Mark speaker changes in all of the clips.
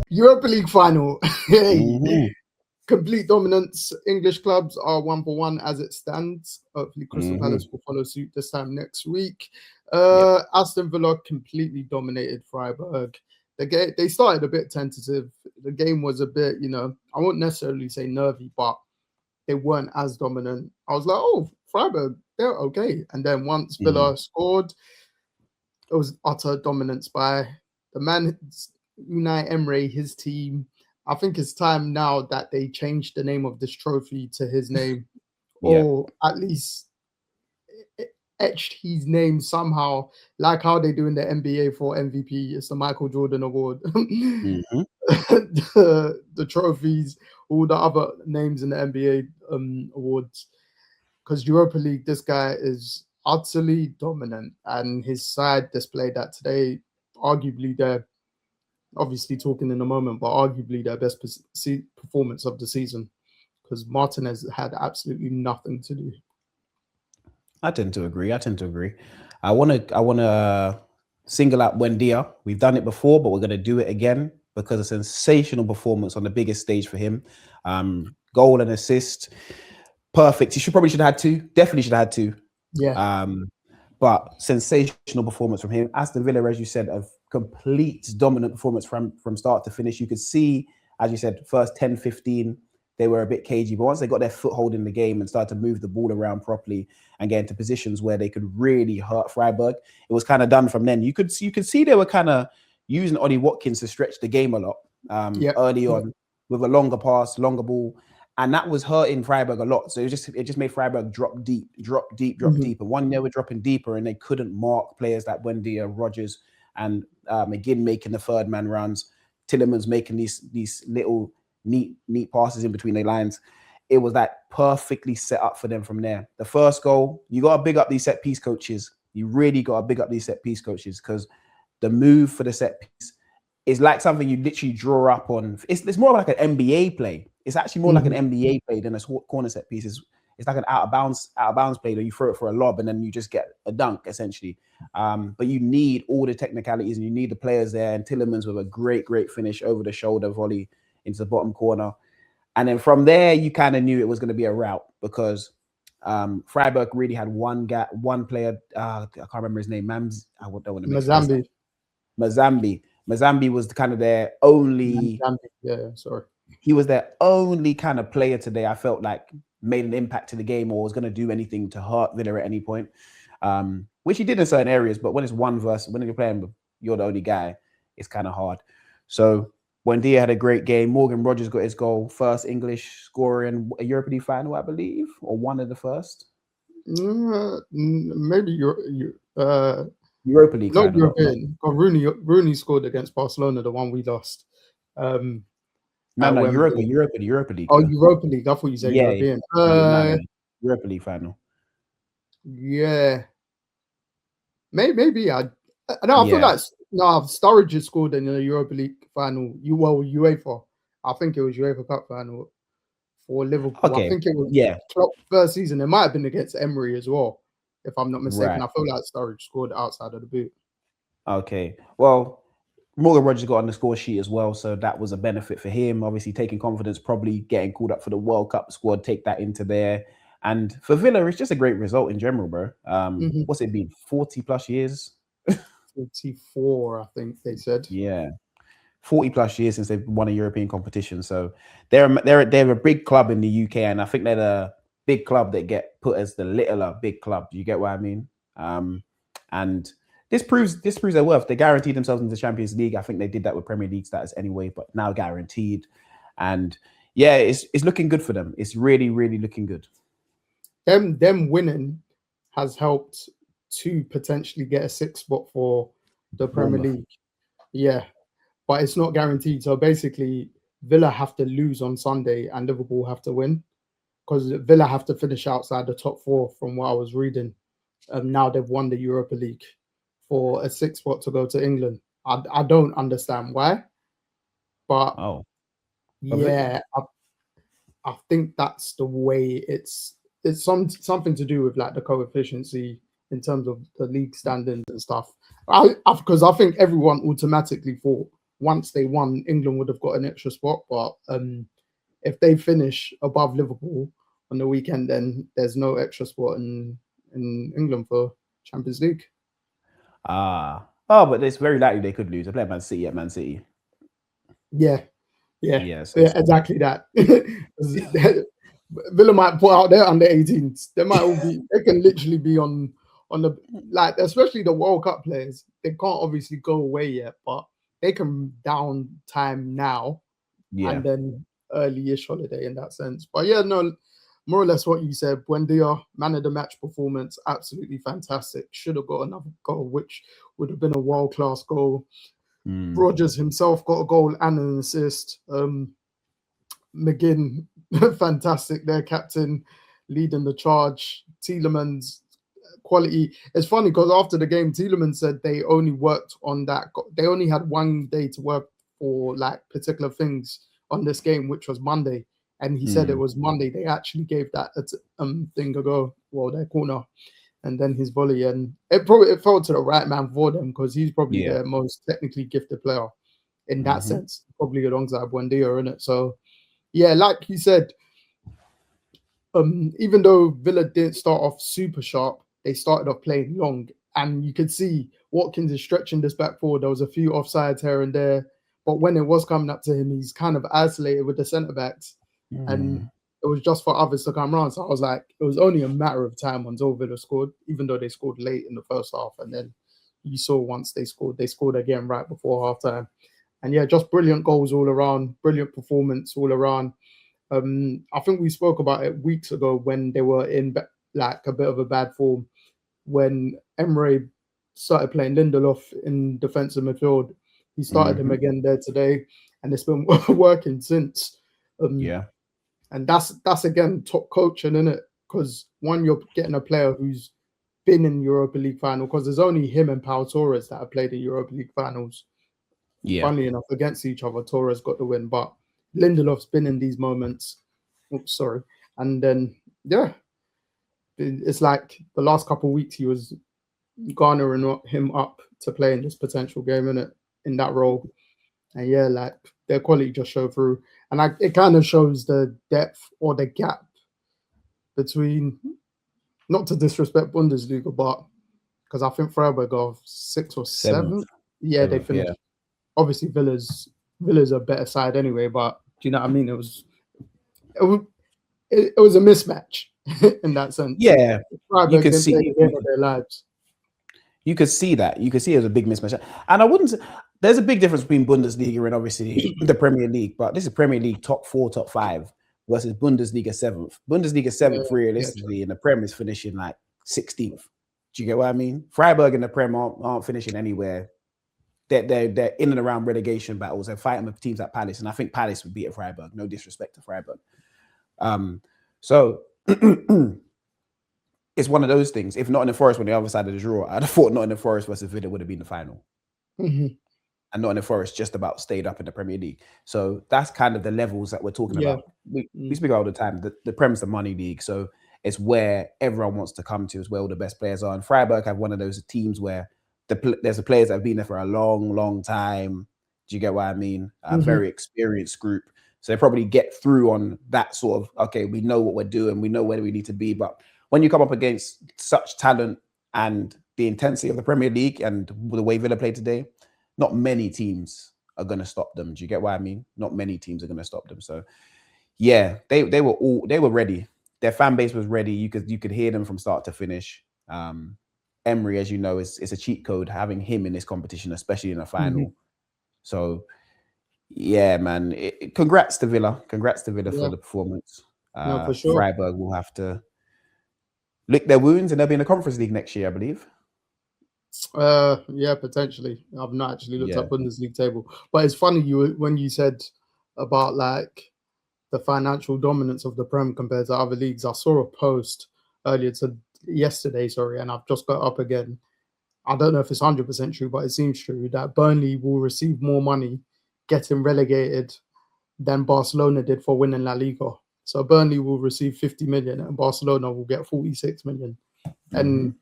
Speaker 1: Europa League Final. Hey.
Speaker 2: Mhm.
Speaker 1: Complete dominance. English clubs are 1-1 as it stands. Hopefully, Crystal Palace will follow suit this time next week. Aston Villa completely dominated Freiburg. They started a bit tentative. The game was a bit, I won't necessarily say nervy, but they weren't as dominant. I was like, oh, Freiburg, they're okay. And then once Villa scored, it was utter dominance by the man, Unai Emery, his team. I think it's time now that they changed the name of this trophy to his name, or at least etched his name somehow, like how they do in the NBA for MVP. It's the Michael Jordan Award. The trophies, all the other names in the NBA awards. Because Europa League, this guy is utterly dominant, and his side displayed that today. Arguably, they're obviously talking in a moment, but arguably their best performance of the season, because Martinez had absolutely nothing to do.
Speaker 2: I tend to agree. I want to single out Buendia. We've done it before, but we're going to do it again because a sensational performance on the biggest stage for him. Goal and assist, perfect. He probably should have had two. Definitely should have had two.
Speaker 1: Yeah.
Speaker 2: But sensational performance from him. Aston Villa, as you said, a complete dominant performance from start to finish. You could see, as you said, first 10, 15, they were a bit cagey. But once they got their foothold in the game and started to move the ball around properly and get into positions where they could really hurt Freiburg, it was kind of done from then. You could see they were kind of using Ollie Watkins to stretch the game a lot early on with a longer pass, longer ball. And that was hurting Freiburg a lot. So it just made Freiburg drop deep. And one they were dropping deeper and they couldn't mark players like Buendia, Rogers, and McGinn making the third man runs, Tielemans making these little neat passes in between the lines. It was like perfectly set up for them from there. The first goal, you got to big up these set piece coaches. You really got to big up these set piece coaches, because the move for the set piece is like something you literally draw up on. It's more like an NBA play. It's actually more like an NBA play than a corner set piece. It's like an out of bounds play that you throw it for a lob and then you just get a dunk essentially. But you need all the technicalities and you need the players there. And Tielemans with a great finish over the shoulder volley into the bottom corner. And then from there, you kind of knew it was going to be a rout, because Freiburg really had one player. I can't remember his name. I don't want to make Mazambi was kind of their only. He was their only kind of player today, I felt like, made an impact to the game or was going to do anything to hurt Villa at any point, which he did in certain areas. But when it's when you're playing, you're the only guy, it's kind of hard. So Buendia had a great game. Morgan Rogers got his goal, first English scorer in a Europa League final, I believe, or one of the first.
Speaker 1: Maybe
Speaker 2: Europa League
Speaker 1: not
Speaker 2: final.
Speaker 1: European. Rooney scored against Barcelona, the one we lost.
Speaker 2: No, Europa League.
Speaker 1: Oh, Europa League. I thought you said European.
Speaker 2: Europa League final.
Speaker 1: Yeah. Maybe. I feel like Sturridge has scored in the Europa League final. UEFA. I think it was UEFA Cup final for Liverpool.
Speaker 2: Okay.
Speaker 1: I think it was Klopp's first season. It might have been against Emery as well, if I'm not mistaken. Right. I feel like Sturridge scored outside of the boot.
Speaker 2: Okay. Well, Morgan Rogers got on the score sheet as well, so that was a benefit for him. Obviously, taking confidence, probably getting called up for the World Cup squad, take that into there. And for Villa, it's just a great result in general, bro. What's it been? 40 plus years?
Speaker 1: 44, I think they said.
Speaker 2: Yeah. 40 plus years since they've won a European competition. So they're a big club in the UK, and I think they're the big club that get put as the littler big club. Do you get what I mean? And this proves their worth. They guaranteed themselves into the Champions League. I think they did that with Premier League status anyway, but now guaranteed. And yeah, it's looking good for them. It's really, really looking good.
Speaker 1: Them winning has helped to potentially get a sixth spot for the Premier League. Yeah, but it's not guaranteed. So basically, Villa have to lose on Sunday and Liverpool have to win, because Villa have to finish outside the top four from what I was reading. Now they've won the Europa League for a sixth spot to go to England. I don't understand why, but I think that's the way it's something to do with like the coefficiency in terms of the league standings and stuff. Because I think everyone automatically thought once they won, England would have got an extra spot. But if they finish above Liverpool on the weekend, then there's no extra spot in England for Champions League.
Speaker 2: But it's very likely they could lose. They play Man City at Man City.
Speaker 1: Yeah,
Speaker 2: so
Speaker 1: exactly that. Villa might put out their under 18s. They might all be. They can literally be on the, like, especially the World Cup players. They can't obviously go away yet, but they can down time now, and then early-ish holiday in that sense. But yeah, no, more or less what you said. Buendia, man of the match performance, absolutely fantastic. Should have got another goal, which would have been a world-class goal. Rogers himself got a goal and an assist. McGinn, fantastic. Their captain, leading the charge. Tielemans, quality. It's funny because after the game, Tielemans said they only worked on that. They only had one day to work for like particular things on this game, which was Monday. And he said it was Monday. They actually gave that thing a go, well, their corner, and then his volley. And it fell to the right man for them because he's probably their most technically gifted player in that sense, probably alongside Buendia, in it. So, yeah, like you said, even though Villa didn't start off super sharp, they started off playing long. And you could see Watkins is stretching this back forward. There was a few offsides here and there. But when it was coming up to him, he's kind of isolated with the centre-backs. And it was just for others to come around. So I was like, it was only a matter of time until Villa scored, even though they scored late in the first half. And then you saw once they scored again right before halftime. And yeah, just brilliant goals all around, brilliant performance all around. I think we spoke about it weeks ago when they were in like a bit of a bad form, when Emery started playing Lindelof in defensive midfield. He started him again there today, and it's been working since. And that's again top coaching, isn't it? Because one, you're getting a player who's been in Europa League final, because there's only him and Pau Torres that have played in Europa League finals. Funnily enough, against each other, Torres got the win, but Lindelof's been in these moments. Oops, sorry. And then it's like the last couple of weeks he was garnering him up to play in this potential game, in that role. And yeah, like their quality just showed through. And it kind of shows the depth or the gap between, not to disrespect Bundesliga, but because I think Freiburg are 6th or 7th. Yeah, they finished. Obviously, Villa's a better side anyway, but do you know what I mean? It was a mismatch in that sense.
Speaker 2: Yeah,
Speaker 1: Freiburg
Speaker 2: you could
Speaker 1: didn't
Speaker 2: see
Speaker 1: play the game of their lives.
Speaker 2: You could see that. You could see it as a big mismatch. And I wouldn't. There's a big difference between Bundesliga and obviously the Premier League, but this is Premier League top 4, top 5 versus Bundesliga 7th. Bundesliga 7th, realistically, and the Prem is finishing like 16th. Do you get what I mean? Freiburg and the Prem aren't finishing anywhere. They're in and around relegation battles. They're fighting with teams like Palace, and I think Palace would beat Freiburg. No disrespect to Freiburg. So it's one of those things. If Nottingham Forest were on the other side of the draw, I'd have thought Nottingham Forest versus Villa would have been the final. And Nottingham Forest just about stayed up in the Premier League. So that's kind of the levels that we're talking about. We speak all the time. The Prem's the money league. So it's where everyone wants to come to, is where all the best players are. And Freiburg have one of those teams where there's the players that have been there for a long, long time. Do you get what I mean? A very experienced group. So they probably get through on that sort of, okay, we know what we're doing. We know where we need to be. But when you come up against such talent and the intensity of the Premier League and the way Villa played today, not many teams are going to stop them. Do you get what I mean? Not many teams are going to stop them. So yeah, they were ready. Their fan base was ready. You could hear them from start to finish. Emery, as you know, is a cheat code having him in this competition, especially in a final. So yeah, man. Congrats to Villa. Congrats to Villa for the performance.
Speaker 1: No, for sure.
Speaker 2: Freiburg will have to lick their wounds, and they'll be in the Conference League next year, I believe.
Speaker 1: Yeah, potentially. I've not actually looked up Bundesliga table, but it's funny when you said about like the financial dominance of the Prem compared to other leagues. I saw a post yesterday, and I've just got up again. I don't know if it's 100% true, but it seems true that Burnley will receive more money getting relegated than Barcelona did for winning La Liga. So Burnley will receive 50 million and Barcelona will get 46 million. And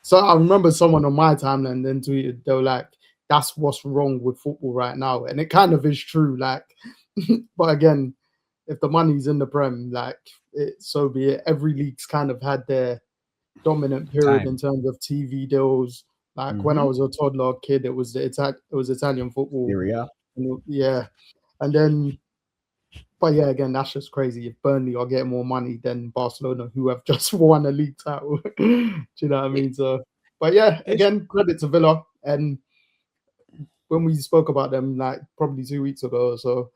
Speaker 1: So I remember someone on my timeline then tweeted, they were like, "That's what's wrong with football right now," and it kind of is true. Like, but again, if the money's in the Prem, like, so be it. Every league's kind of had their dominant period in terms of TV deals. Like when I was a toddler kid, it was Italian football. Yeah, and then, but yeah, again, that's just crazy. If Burnley are getting more money than Barcelona, who have just won a league title, do you know what I mean? So, but yeah, again, credit to Villa. And when we spoke about them, like probably 2 weeks ago, so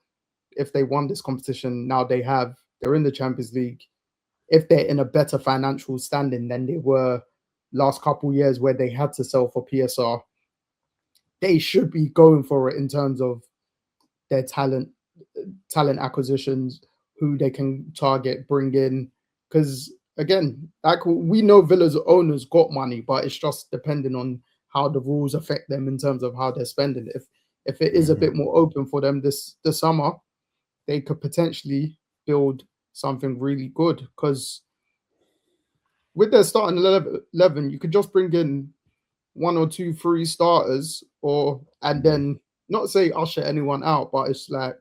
Speaker 1: if they won this competition, now they're in the Champions League. If they're in a better financial standing than they were last couple of years, where they had to sell for PSR, they should be going for it in terms of their talent acquisitions, who they can target, bring in. Because again, like we know Villa's owners got money, but it's just depending on how the rules affect them in terms of how they're spending. If it is a bit more open for them this summer, they could potentially build something really good. Because with their starting 11, you could just bring in 1 or 2 free starters, and then not say usher anyone out, but it's like,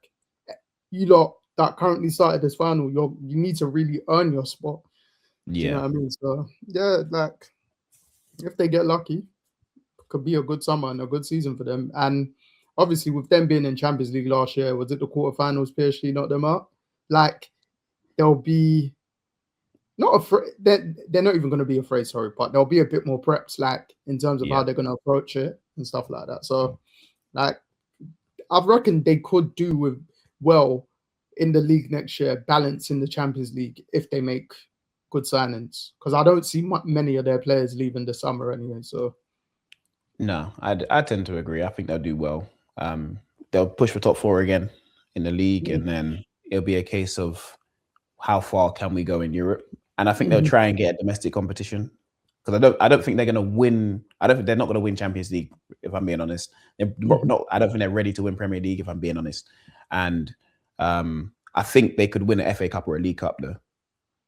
Speaker 1: you lot that currently started this final, you need to really earn your spot. Do you know what I mean? So yeah, like if they get lucky, it could be a good summer and a good season for them. And obviously, with them being in Champions League last year, was it the quarterfinals? PSG knocked them out. Like they'll be not afraid. They're not even going to be afraid. Sorry, but there'll be a bit more preps, like in terms of how they're going to approach it and stuff like that. So, like, I reckon they could do well in the league next year, balance in the Champions League if they make good signings. Because I don't see many of their players leaving the summer anyway. So,
Speaker 2: no, I tend to agree. I think they'll do well. They'll push for top 4 again in the league, and then it'll be a case of how far can we go in Europe. And I think they'll try and get a domestic competition, because I don't think they're going to win. I don't think they're not going to win Champions League, if I'm being honest. I don't think they're ready to win Premier League, if I'm being honest. And I think they could win an FA Cup or a League Cup, though.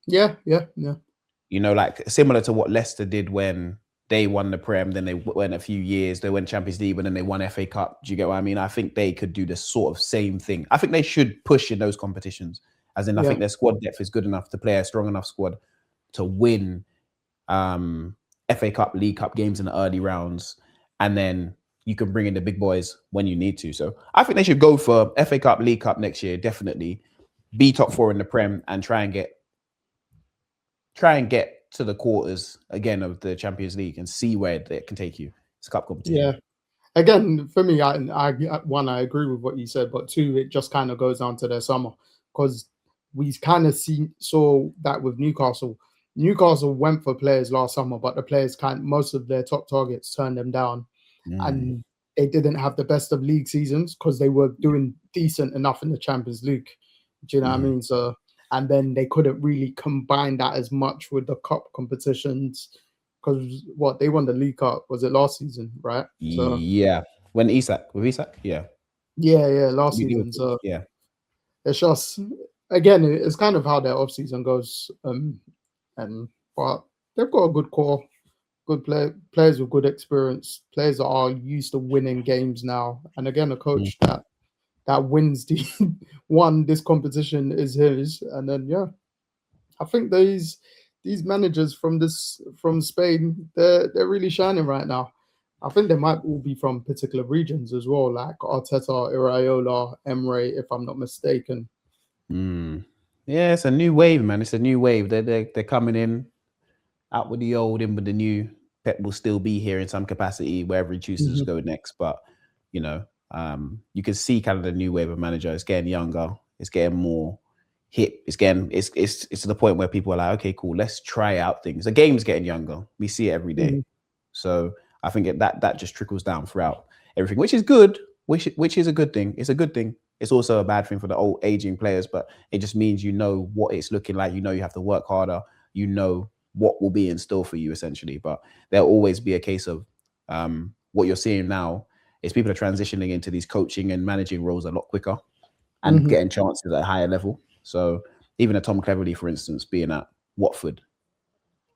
Speaker 1: Yeah.
Speaker 2: You know, like similar to what Leicester did when they won the Prem, then they went a few years, they went Champions League, but then they won FA Cup. Do you get what I mean? I think they could do the sort of same thing. I think they should push in those competitions. As in, I think their squad depth is good enough to play a strong enough squad to win FA Cup, League Cup games in the early rounds, and then you can bring in the big boys when you need to. So I think they should go for FA Cup, League Cup next year, definitely. Be top 4 in the Prem and try and get to the quarters again of the Champions League and see where it can take you. It's a cup competition.
Speaker 1: Yeah. Again, for me, I agree with what you said, but 2, it just kind of goes down to their summer, because we kind of saw that with Newcastle. Newcastle went for players last summer, but the players most of their top targets turned them down, and they didn't have the best of league seasons because they were doing decent enough in the Champions League. Do you know what I mean? So, and then they couldn't really combine that as much with the cup competitions, because they won the League Cup, was it last season, right?
Speaker 2: So, yeah, when Isak, yeah,
Speaker 1: last season. So
Speaker 2: yeah,
Speaker 1: it's just, again, it's kind of how their off season goes. But they've got a good core, good players with good experience, players that are used to winning games now. And again, a coach that wins this competition is his. And then I think these managers from Spain, they're really shining right now. I think they might all be from particular regions as well, like Arteta, Iraola, Emery, if I'm not mistaken.
Speaker 2: Yeah, it's a new wave, man. It's a new wave. They're coming in, out with the old, in with the new. Pep will still be here in some capacity wherever he chooses to go next. But you know, you can see kind of the new wave of manager. It's getting younger. It's getting more hip. It's to the point where people are like, okay, cool, let's try out things. The game's getting younger. We see it every day. So I think that just trickles down throughout everything, which is good. Which is a good thing. It's a good thing. It's also a bad thing for the old aging players, but it just means you know what it's looking like. You know you have to work harder. You know what will be in store for you, essentially. But there'll always be a case of what you're seeing now is people are transitioning into these coaching and managing roles a lot quicker and getting chances at a higher level. So even a Tom Cleverley, for instance, being at Watford,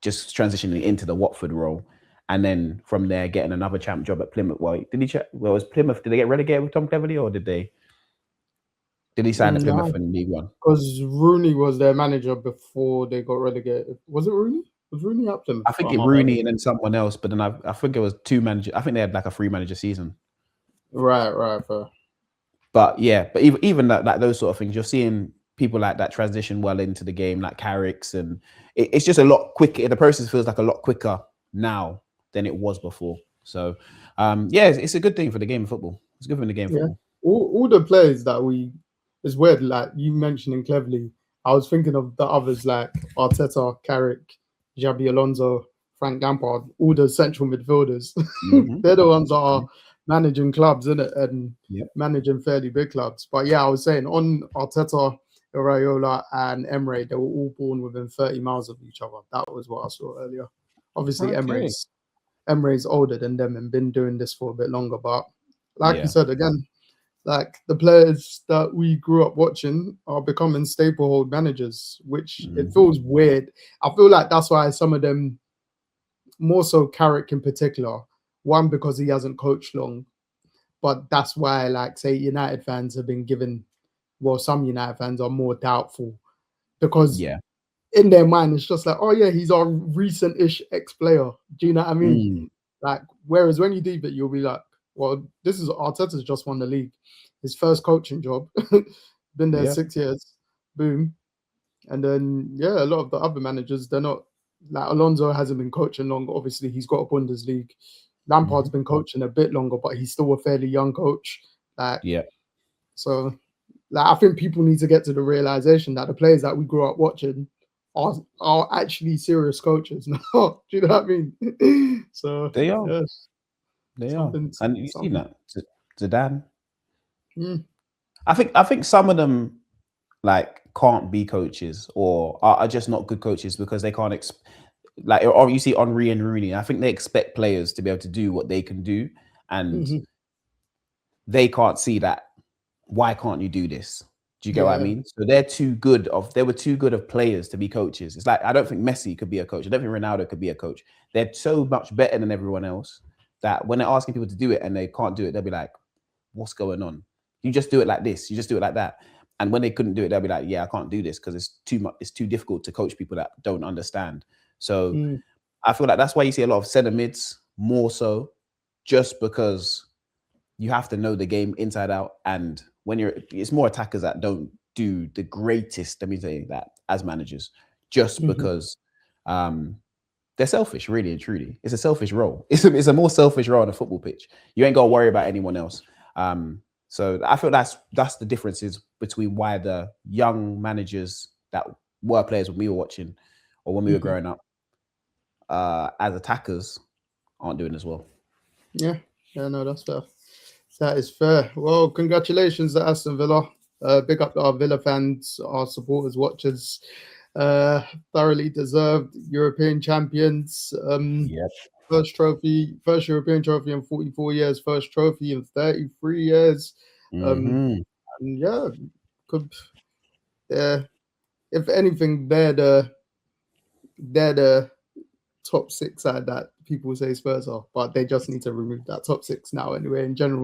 Speaker 2: just transitioning into the Watford role and then from there getting another champ job at Plymouth. Well, was Plymouth? Did they get relegated with Tom Cleverley, or did he sign at Plymouth in League One?
Speaker 1: Because Rooney was their manager before they got relegated. Was it Rooney? Was Rooney at Plymouth?
Speaker 2: I think Rooney and then someone else, but then I think it was 2 managers. I think they had like a 3-manager season.
Speaker 1: Right, fair.
Speaker 2: But yeah, but even like those sort of things, you're seeing people like that transition well into the game, like Carrick's, and it's just a lot quicker. The process feels like a lot quicker now than it was before. So yeah, it's a good thing for the game of football. It's good for the game of football.
Speaker 1: All the players that it's weird, like you mentioning Cleverley, I was thinking of the others like Arteta, Carrick, Xabi Alonso, Frank Lampard, all the central midfielders. They're the ones that are managing clubs, innit? And managing fairly big clubs. But yeah, I was saying on Arteta, Iraola, and Emery, they were all born within 30 miles of each other. That was what I saw earlier. Obviously, Emery's older than them and been doing this for a bit longer. But like you said, again, like the players that we grew up watching are becoming staple managers, which it feels weird. I feel like that's why some of them, more so Carrick in particular, one, because he hasn't coached long, but that's why, like, say, United fans have been given, well, some United fans are more doubtful because in their mind, it's just like, oh yeah, he's our recent-ish ex-player. Do you know what I mean? Like, whereas when you do that, you'll be like, well, this is Arteta's just won the league. His first coaching job. Been there 6 years. Boom. And then, a lot of the other managers, they're not, like Alonso hasn't been coaching long. Obviously, he's got a Bundesliga. Lampard's been coaching a bit longer, but he's still a fairly young coach. So, like, I think people need to get to the realization that the players that we grew up watching are actually serious coaches now. Do you know what I mean? So
Speaker 2: they are. Yes. They are. And you see that Zidane. I think some of them like can't be coaches or are just not good coaches because they can't or you see Henry and Rooney. I think they expect players to be able to do what they can do, and they can't see that. Why can't you do this? Do you get what I mean? So they were too good of players to be coaches. It's like I don't think Messi could be a coach. I don't think Ronaldo could be a coach. They're so much better than everyone else that when they're asking people to do it and they can't do it, they'll be like, "What's going on? You just do it like this. You just do it like that." And when they couldn't do it, they'll be like, "Yeah, I can't do this because it's too much. It's too difficult to coach people that don't understand." So I feel like that's why you see a lot of centre mids more so, just because you have to know the game inside out. And when it's more attackers that don't do the greatest. Let me say that as managers, just because they're selfish, really and truly. It's a selfish role. It's a more selfish role on a football pitch. You ain't got to worry about anyone else. So I feel that's the differences between why the young managers that were players when we were watching or when we were growing up as attackers aren't doing as well.
Speaker 1: Yeah, no, that's fair. That is fair. Well, congratulations to Aston Villa. Big up to our Villa fans, our supporters, watchers. Thoroughly deserved European champions. First European trophy in 44 years, first trophy in 33 years. And if anything, they're the top 6 side that people say Spurs are, but they just need to remove that top 6 now anyway in general.